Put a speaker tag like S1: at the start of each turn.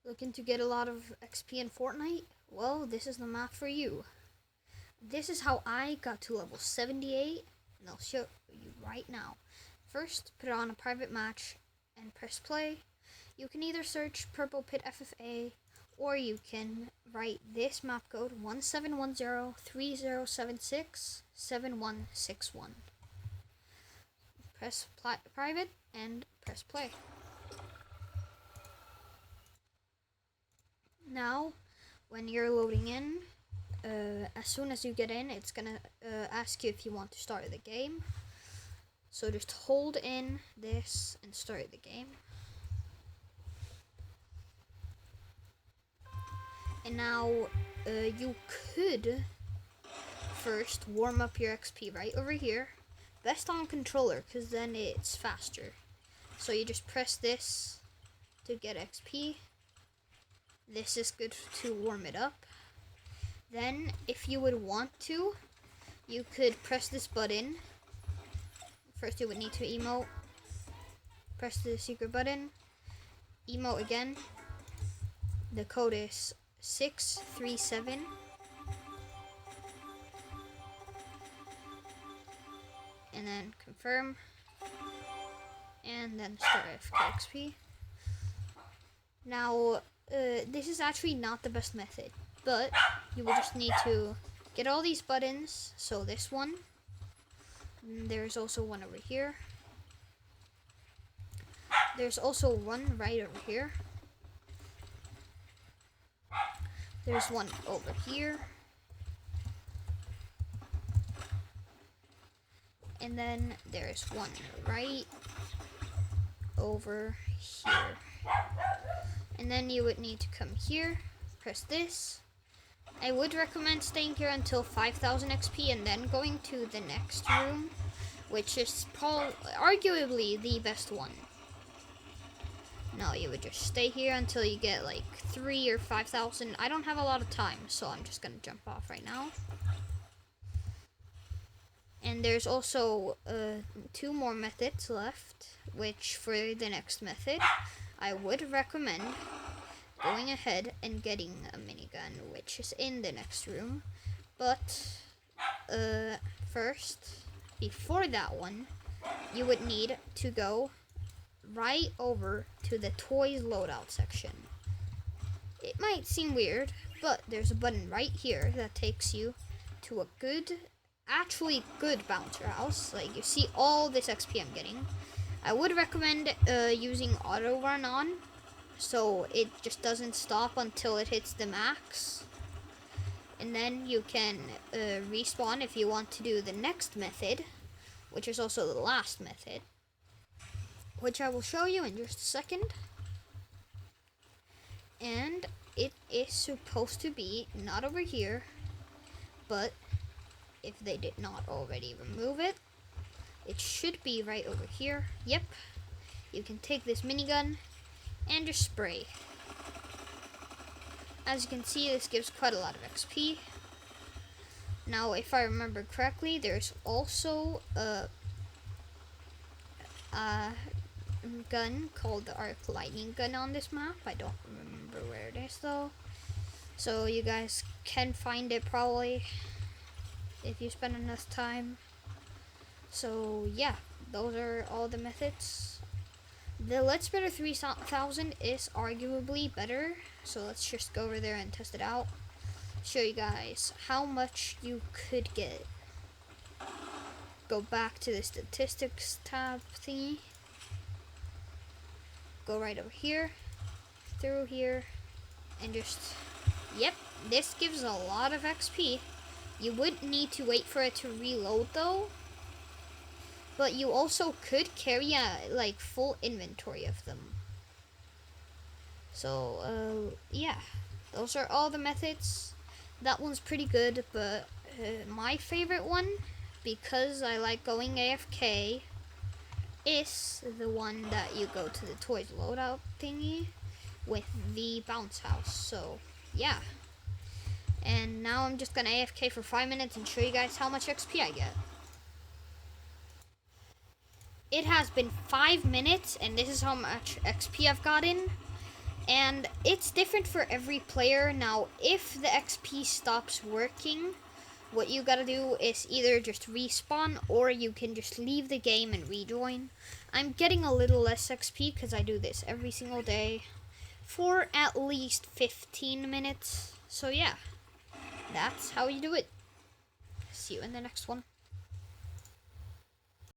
S1: Looking to get a lot of XP in Fortnite? Well, this is the map for you. This is how I got to level 78, and I'll show you right now. First, put on a private match and press play. You can either search Purple Pit FFA, or you can write this map code 171030767161. Press private and press play. Now, when you're loading in, as soon as you get in, it's gonna ask you if you want to start the game. So just hold in this and start the game. And now you could first warm up your XP right over here. Best on controller, because then it's faster. So you just press this to get XP. This is good to warm it up. Then, if you would want to, you could press this button. First, you would need to emote. Press the secret button. Emote again. The code is 637. And then confirm. And then start FKXP. Now, this is actually not the best method, but you will just need to get all these buttons. So this one, there's also one over here. There's also one right over here. There's one over here. And then there's one right over here. And then you would need to come here, press this. I would recommend staying here until 5000 XP and then going to the next room, which is arguably the best one. No, you would just stay here until you get like 3 or 5000. I don't have a lot of time, so I'm just gonna jump off right now. And there's also 2 more methods left, which for the next method, I would recommend going ahead and getting a minigun, which is in the next room. But first, before that one, you would need to go right over to the toys loadout section. It might seem weird, but there's a button right here that takes you to a actually good bouncer house. Like, you see all this XP I'm getting. I would recommend using auto run on, so it just doesn't stop until it hits the max. And then you can respawn if you want to do the next method, which is also the last method, which I will show you in just a second. And it is supposed to be not over here, but if they did not already remove it, it should be right over here. Yep. You can take this minigun and just spray. As you can see, this gives quite a lot of XP. Now, if I remember correctly, there's also a gun called the Arc Lightning gun on this map. I don't remember where it is though. So you guys can find it probably if you spend enough time. So yeah, those are all the methods. The Let's Better 3000 is arguably better, so let's just go over there and test it out. Show you guys how much you could get. Go back to the statistics tab thingy. Go right over here, through here, and just, yep, this gives a lot of XP. You would need to wait for it to reload though. But you also could carry a full inventory of them. So yeah, those are all the methods. That one's pretty good, but my favorite one, because I like going AFK, is the one that you go to the toys loadout thingy with the bounce house. So yeah. And now I'm just gonna AFK for 5 minutes and show you guys how much XP I get. It has been 5 minutes, and this is how much XP I've gotten. And it's different for every player. Now, if the XP stops working, what you gotta do is either just respawn or you can just leave the game and rejoin. I'm getting a little less XP because I do this every single day for at least 15 minutes. So yeah, that's how you do it. See you in the next one.